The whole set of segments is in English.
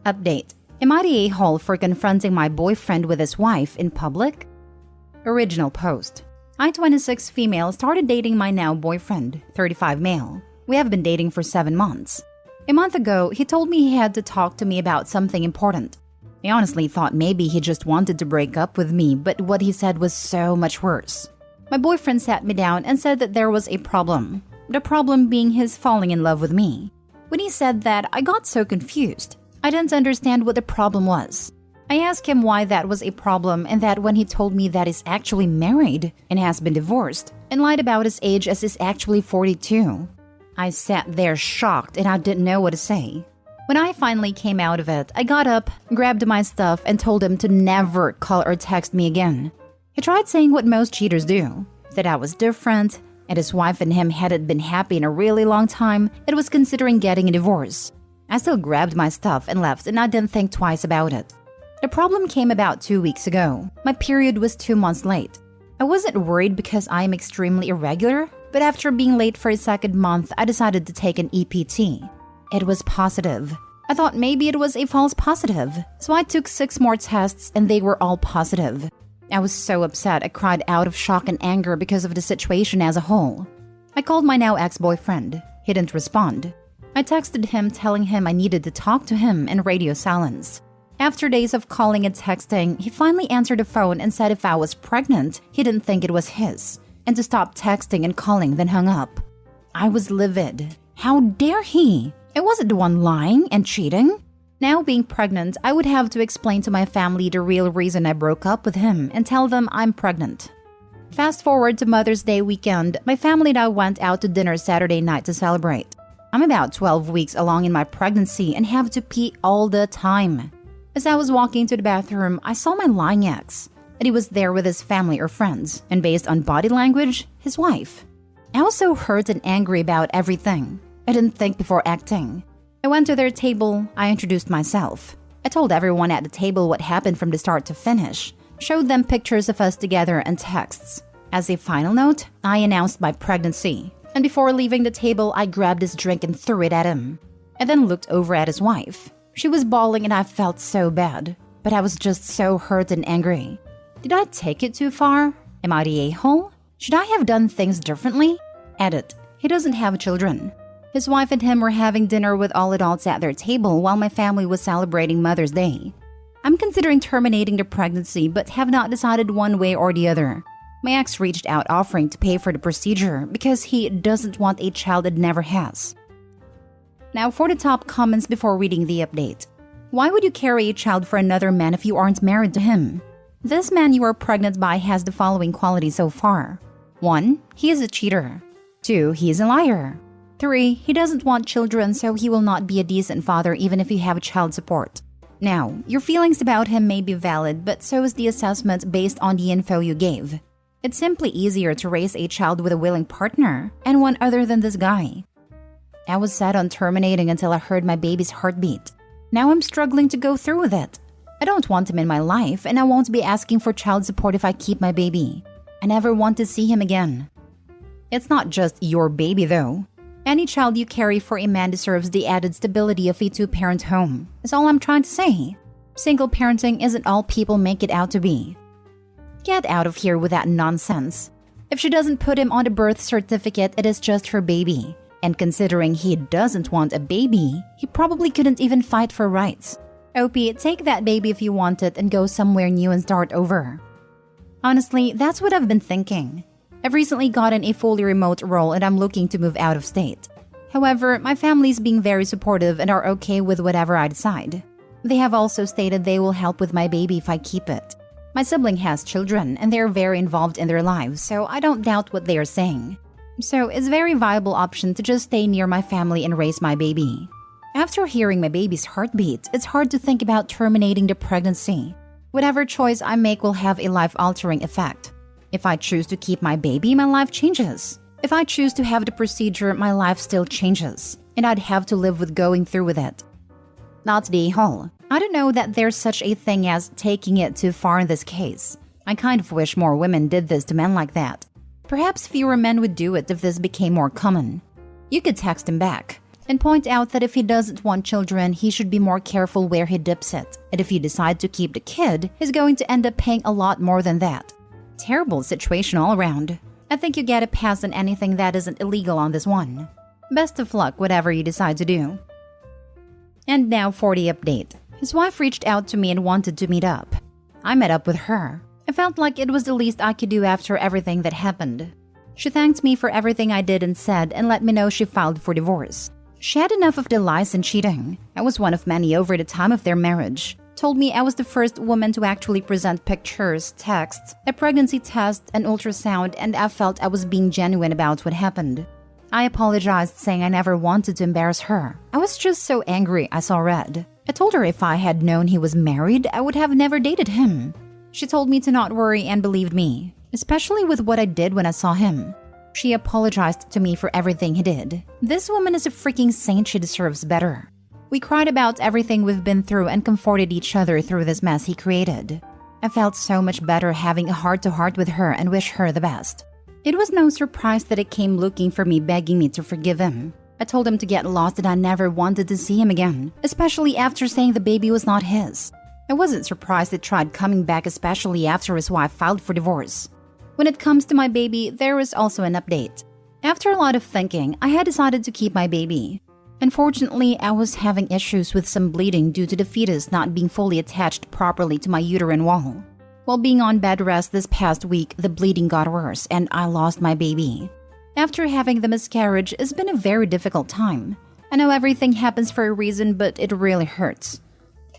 Update. Am I the a-hole for confronting my boyfriend with his wife in public? Original post. I, 26 female, started dating my now boyfriend, 35 male. We have been dating for 7 months. A month ago, he told me he had to talk to me about something important. I honestly thought maybe he just wanted to break up with me, but what he said was so much worse. My boyfriend sat me down and said that there was a problem. The problem being his falling in love with me. When he said that, I got so confused. I didn't understand what the problem was. I asked him why that was a problem and that when he told me that he's actually married and has been divorced and lied about his age as he's actually 42. I sat there shocked and I didn't know what to say. When I finally came out of it, I got up, grabbed my stuff, and told him to never call or text me again. He tried saying what most cheaters do, that I was different, and his wife and him hadn't been happy in a really long time and was considering getting a divorce. I still grabbed my stuff and left, and I didn't think twice about it. The problem came about 2 weeks ago. My period was 2 months late. I wasn't worried because I am extremely irregular, but after being late for a second month, I decided to take an EPT. It was positive. I thought maybe it was a false positive, so I took 6 more tests and they were all positive. I was so upset I cried out of shock and anger because of the situation as a whole. I called my now ex-boyfriend. He didn't respond. I texted him telling him I needed to talk to him and radio silence. After days of calling and texting, he finally answered the phone and said if I was pregnant, he didn't think it was his, and to stop texting and calling, then hung up. I was livid. How dare he? I wasn't the one lying and cheating. Now being pregnant, I would have to explain to my family the real reason I broke up with him and tell them I'm pregnant. Fast forward to Mother's Day weekend, my family and I went out to dinner Saturday night to celebrate. I'm about 12 weeks along in my pregnancy and have to pee all the time. As I was walking to the bathroom, I saw my lying ex, and he was there with his family or friends, and based on body language, his wife. I was so hurt and angry about everything. I didn't think before acting. I went to their table, I introduced myself. I told everyone at the table what happened from the start to finish, showed them pictures of us together and texts. As a final note, I announced my pregnancy. And before leaving the table, I grabbed his drink and threw it at him. I then looked over at his wife. She was bawling and I felt so bad. But I was just so hurt and angry. Did I take it too far? Am I the a-hole? Should I have done things differently? Edit. He doesn't have children. His wife and him were having dinner with all adults at their table while my family was celebrating Mother's Day. I'm considering terminating the pregnancy but have not decided one way or the other. My ex reached out offering to pay for the procedure because he doesn't want a child and never has. Now for the top comments before reading the update. Why would you carry a child for another man if you aren't married to him? This man you are pregnant by has the following qualities so far. 1. He is a cheater. 2. He is a liar. 3. He doesn't want children, so he will not be a decent father even if you have child support. Now, your feelings about him may be valid, but so is the assessment based on the info you gave. It's simply easier to raise a child with a willing partner, and one other than this guy. I was set on terminating until I heard my baby's heartbeat. Now I'm struggling to go through with it. I don't want him in my life, and I won't be asking for child support if I keep my baby. I never want to see him again. It's not just your baby though. Any child you carry for a man deserves the added stability of a 2-parent home, is all I'm trying to say. Single parenting isn't all people make it out to be. Get out of here with that nonsense. If she doesn't put him on the birth certificate, it is just her baby. And considering he doesn't want a baby, he probably couldn't even fight for rights. OP, take that baby if you want it and go somewhere new and start over. Honestly, that's what I've been thinking. I've recently gotten a fully remote role and I'm looking to move out of state. However, my family's being very supportive and are okay with whatever I decide. They have also stated they will help with my baby if I keep it. My sibling has children and they're very involved in their lives, so I don't doubt what they are saying. So it's a very viable option to just stay near my family and raise my baby. After hearing my baby's heartbeat, it's hard to think about terminating the pregnancy. Whatever choice I make will have a life-altering effect. If I choose to keep my baby, my life changes. If I choose to have the procedure, my life still changes. And I'd have to live with going through with it. Not the whole. I don't know that there's such a thing as taking it too far in this case. I kind of wish more women did this to men like that. Perhaps fewer men would do it if this became more common. You could text him back. and point out that if he doesn't want children, he should be more careful where he dips it. And if you decide to keep the kid, he's going to end up paying a lot more than that. Terrible situation all around. I think you get a pass on anything that isn't illegal on this one. Best of luck, whatever you decide to do. And now for the update. His wife reached out to me and wanted to meet up. I met up with her. I felt like it was the least I could do after everything that happened. She thanked me for everything I did and said and let me know she filed for divorce. She had enough of the lies and cheating. I was one of many over the time of their marriage. Told me I was the first woman to actually present pictures, texts, a pregnancy test, an ultrasound, and I felt I was being genuine about what happened. I apologized, saying I never wanted to embarrass her. I was just so angry I saw red. I told her if I had known he was married, I would have never dated him. She told me to not worry and believed me, especially with what I did when I saw him. She apologized to me for everything he did. This woman is a freaking saint. She deserves better. We cried about everything we've been through and comforted each other through this mess he created. I felt so much better having a heart-to-heart with her and wish her the best. It was no surprise that he came looking for me, begging me to forgive him. I told him to get lost and I never wanted to see him again, especially after saying the baby was not his. I wasn't surprised he tried coming back, especially after his wife filed for divorce. When it comes to my baby, there was also an update. After a lot of thinking, I had decided to keep my baby. Unfortunately, I was having issues with some bleeding due to the fetus not being fully attached properly to my uterine wall. While being on bed rest this past week, the bleeding got worse and I lost my baby. After having the miscarriage, it's been a very difficult time. I know everything happens for a reason, but it really hurts.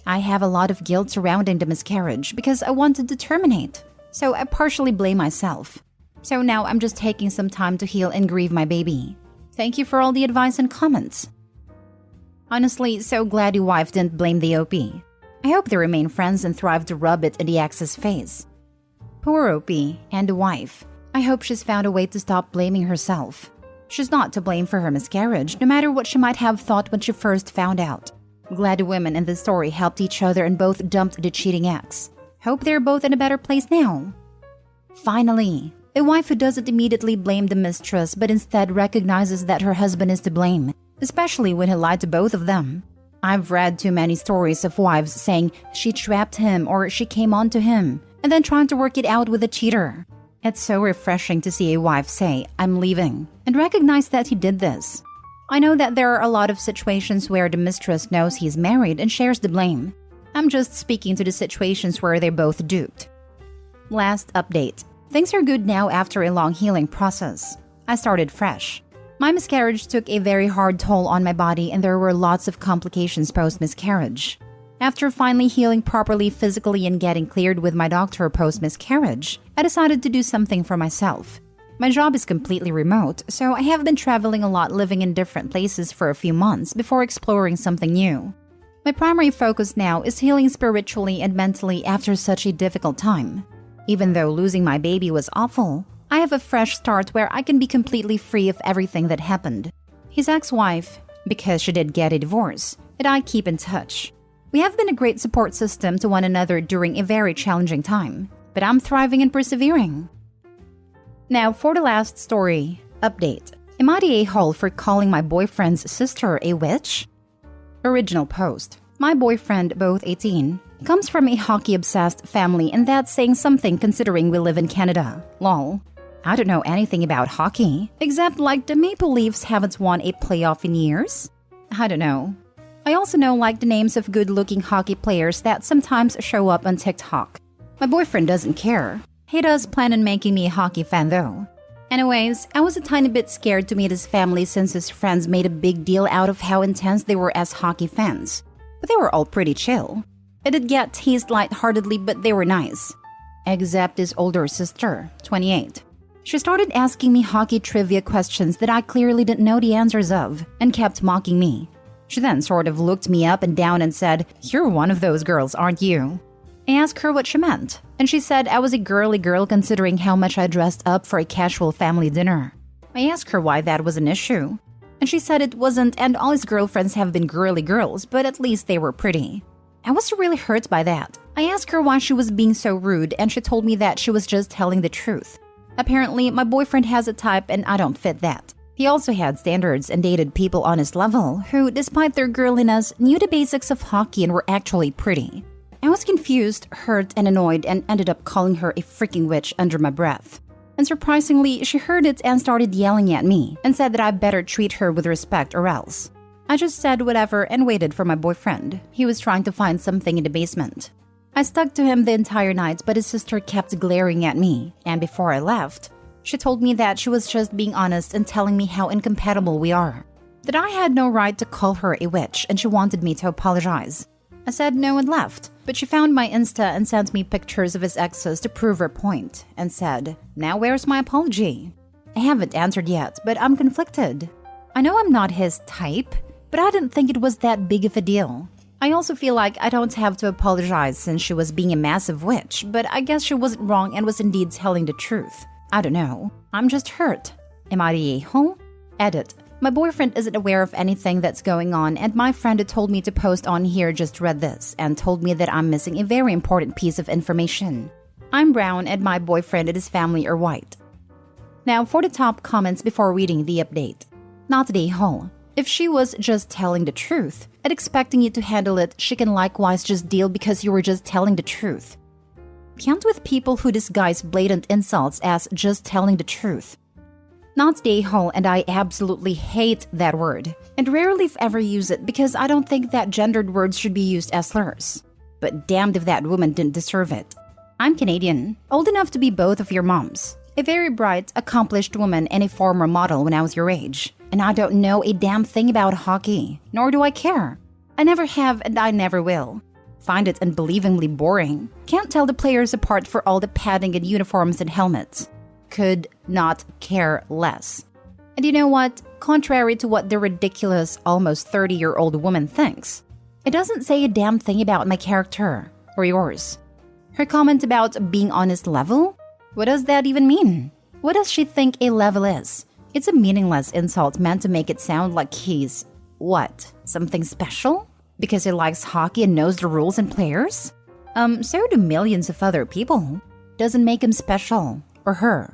I have a lot of guilt surrounding the miscarriage because I wanted to terminate. So I partially blame myself. So now I'm just taking some time to heal and grieve my baby. Thank you for all the advice and comments. Honestly, so glad your wife didn't blame the OP. I hope they remain friends and thrive to rub it in the ex's face. Poor OP and the wife. I hope she's found a way to stop blaming herself. She's not to blame for her miscarriage, no matter what she might have thought when she first found out. Glad the women in the story helped each other and both dumped the cheating ex. Hope they're both in a better place now. Finally, a wife who doesn't immediately blame the mistress but instead recognizes that her husband is to blame, especially when he lied to both of them. I've read too many stories of wives saying she trapped him or she came on to him and then trying to work it out with a cheater. It's so refreshing to see a wife say, "I'm leaving," and recognize that he did this. I know that there are a lot of situations where the mistress knows he's married and shares the blame. I'm just speaking to the situations where they're both duped. Last update. Things are good now after a long healing process. I started fresh. My miscarriage took a very hard toll on my body and there were lots of complications post-miscarriage. After finally healing properly physically and getting cleared with my doctor post-miscarriage, I decided to do something for myself. My job is completely remote, so I have been traveling a lot, living in different places for a few months before exploring something new. My primary focus now is healing spiritually and mentally after such a difficult time. Even though losing my baby was awful, I have a fresh start where I can be completely free of everything that happened. His ex-wife, because she did get a divorce, and I keep in touch. We have been a great support system to one another during a very challenging time, but I'm thriving and persevering. Now for the last story. Update. Am I the a-hole for calling my boyfriend's sister a witch? Original post. My boyfriend, both 18, comes from a hockey-obsessed family and that's saying something considering we live in Canada. Lol. I don't know anything about hockey, except like the Maple Leafs haven't won a playoff in years. I don't know. I also know like the names of good-looking hockey players that sometimes show up on TikTok. My boyfriend doesn't care. He does plan on making me a hockey fan though. Anyways, I was a tiny bit scared to meet his family since his friends made a big deal out of how intense they were as hockey fans. But they were all pretty chill. I did get teased lightheartedly, but they were nice. Except his older sister, 28. She started asking me hockey trivia questions that I clearly didn't know the answers of, and kept mocking me. She then sort of looked me up and down and said, "You're one of those girls, aren't you?" I asked her what she meant, and she said I was a girly girl considering how much I dressed up for a casual family dinner. I asked her why that was an issue, and she said it wasn't and all his girlfriends have been girly girls, but at least they were pretty. I was really hurt by that. I asked her why she was being so rude and she told me that she was just telling the truth. Apparently, my boyfriend has a type and I don't fit that. He also had standards and dated people on his level who, despite their girliness, knew the basics of hockey and were actually pretty. I was confused, hurt, and annoyed and ended up calling her a freaking witch under my breath. And surprisingly, she heard it and started yelling at me and said that I better treat her with respect or else. I just said whatever and waited for my boyfriend. He was trying to find something in the basement. I stuck to him the entire night, but his sister kept glaring at me, and before I left, she told me that she was just being honest and telling me how incompatible we are. That I had no right to call her a witch and she wanted me to apologize. I said no and left, but she found my Insta and sent me pictures of his exes to prove her point and said, "Now where's my apology?" I haven't answered yet, but I'm conflicted. I know I'm not his type, but I didn't think it was that big of a deal. I also feel like I don't have to apologize since she was being a massive witch, but I guess she wasn't wrong and was indeed telling the truth. I don't know. I'm just hurt. Am I the a-hole? Edit. My boyfriend isn't aware of anything that's going on, and my friend who told me to post on here just read this and told me that I'm missing a very important piece of information. I'm brown and my boyfriend and his family are white. Now for the top comments before reading the update. Not the a-hole. If she was just telling the truth and expecting you to handle it, she can likewise just deal because you were just telling the truth. Can't with people who disguise blatant insults as just telling the truth. Not the a-hole, and I absolutely hate that word, and rarely if ever use it because I don't think that gendered words should be used as slurs. But damned if that woman didn't deserve it. I'm Canadian, old enough to be both of your moms. A very bright, accomplished woman and a former model when I was your age. And I don't know a damn thing about hockey, nor do I care. I never have and I never will. Find it unbelievably boring. Can't tell the players apart for all the padding and uniforms and helmets. Could not care less. And you know what? Contrary to what the ridiculous, almost 30-year-old woman thinks, it doesn't say a damn thing about my character, or yours. Her comment about being on his level? What does that even mean? What does she think a level is? It's a meaningless insult meant to make it sound like he's, what, something special? Because he likes hockey and knows the rules and players? So do millions of other people. Doesn't make him special, or her.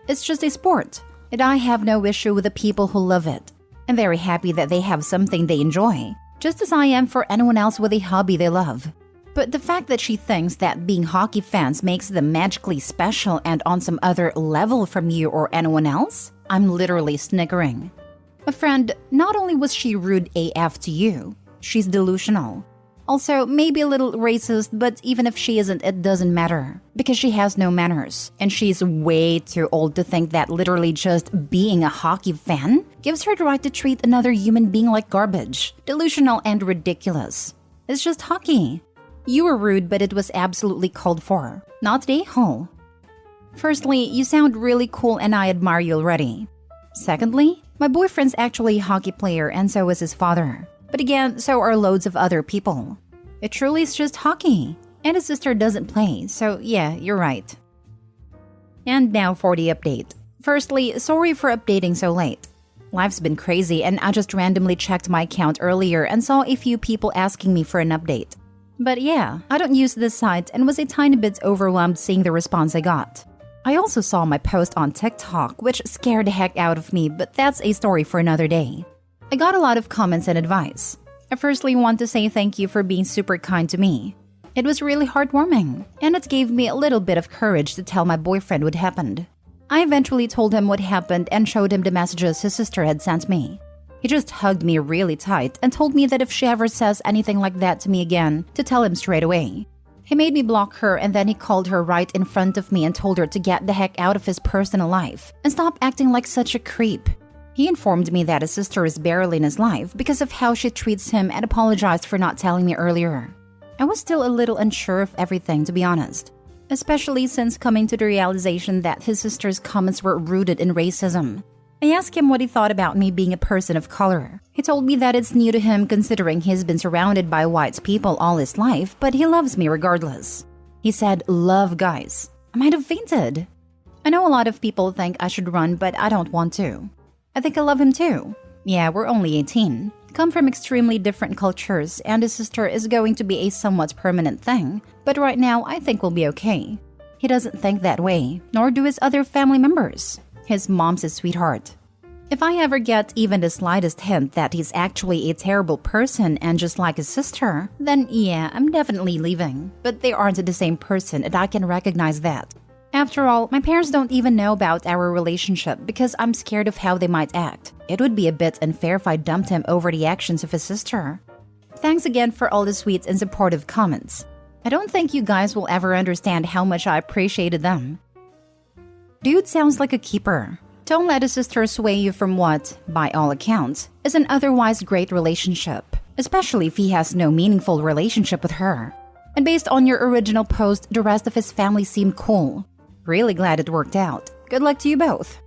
It's just a sport, and I have no issue with the people who love it. I'm very happy that they have something they enjoy, just as I am for anyone else with a hobby they love. But the fact that she thinks that being hockey fans makes them magically special and on some other level from you or anyone else, I'm literally snickering. My friend, not only was she rude AF to you, she's delusional. Also, maybe a little racist, but even if she isn't, it doesn't matter. Because she has no manners, and she's way too old to think that literally just being a hockey fan gives her the right to treat another human being like garbage. Delusional and ridiculous. It's just hockey. You were rude, but it was absolutely called for. Not the a-hole. Firstly, you sound really cool and I admire you already. Secondly, my boyfriend's actually a hockey player and so is his father. But again, so are loads of other people. It truly is just hockey. And his sister doesn't play, so yeah, you're right. And now for the update. Firstly, sorry for updating so late. Life's been crazy and I just randomly checked my account earlier and saw a few people asking me for an update. But yeah, I don't use this site and was a tiny bit overwhelmed seeing the response I got. I also saw my post on TikTok, which scared the heck out of me, but that's a story for another day. I got a lot of comments and advice. I firstly want to say thank you for being super kind to me. It was really heartwarming, and it gave me a little bit of courage to tell my boyfriend what happened. I eventually told him what happened and showed him the messages his sister had sent me. He just hugged me really tight and told me that if she ever says anything like that to me again, to tell him straight away. He made me block her and then he called her right in front of me and told her to get the heck out of his personal life and stop acting like such a creep. He informed me that his sister is barely in his life because of how she treats him and apologized for not telling me earlier. I was still a little unsure of everything, to be honest, especially since coming to the realization that his sister's comments were rooted in racism. I asked him what he thought about me being a person of color. He told me that it's new to him considering he's been surrounded by white people all his life, but he loves me regardless. He said, "Love guys." I might have fainted. I know a lot of people think I should run, but I don't want to. I think I love him too. Yeah, we're only 18. Come from extremely different cultures, and his sister is going to be a somewhat permanent thing, but right now I think we'll be okay. He doesn't think that way, nor do his other family members. His mom's a sweetheart. If I ever get even the slightest hint that he's actually a terrible person and just like his sister, then yeah, I'm definitely leaving. But they aren't the same person and I can recognize that. After all, my parents don't even know about our relationship because I'm scared of how they might act. It would be a bit unfair if I dumped him over the actions of his sister. Thanks again for all the sweet and supportive comments. I don't think you guys will ever understand how much I appreciated them. Dude sounds like a keeper. Don't let a sister sway you from what, by all accounts, is an otherwise great relationship, especially if he has no meaningful relationship with her. And based on your original post, the rest of his family seemed cool. Really glad it worked out. Good luck to you both.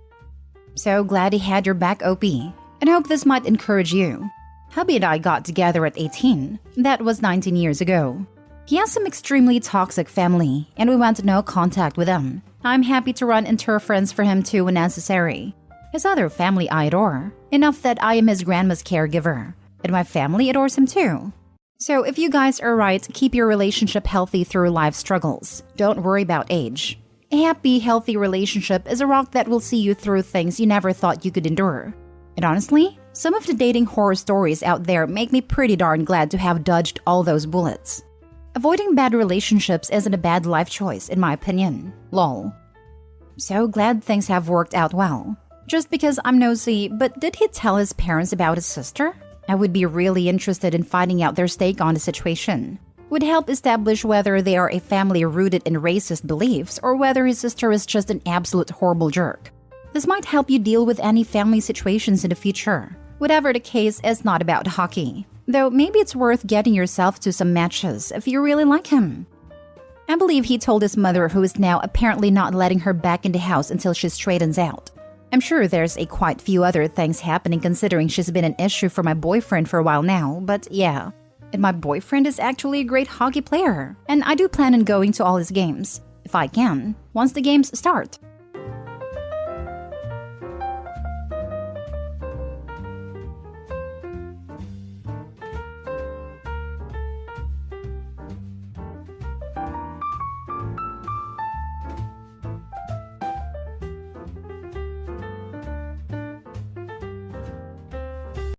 So glad he had your back, OP, and hope this might encourage you. Hubby and I got together at 18. That was 19 years ago. He has some extremely toxic family, and we want no contact with them. I'm happy to run interference for him too when necessary. His other family I adore, enough that I am his grandma's caregiver, and my family adores him too. So if you guys are right, keep your relationship healthy through life struggles. Don't worry about age. A happy, healthy relationship is a rock that will see you through things you never thought you could endure. And honestly, some of the dating horror stories out there make me pretty darn glad to have dodged all those bullets. Avoiding bad relationships isn't a bad life choice, in my opinion. Lol. So glad things have worked out well. Just because I'm nosy, but did he tell his parents about his sister? I would be really interested in finding out their stake on the situation. Would help establish whether they are a family rooted in racist beliefs or whether his sister is just an absolute horrible jerk. This might help you deal with any family situations in the future. Whatever the case, it's not about hockey. Though maybe it's worth getting yourself to some matches if you really like him. I believe he told his mother, who is now apparently not letting her back in the house until she straightens out. I'm sure there's a quite few other things happening considering she's been an issue for my boyfriend for a while now, but yeah. And my boyfriend is actually a great hockey player, and I do plan on going to all his games, if I can, once the games start.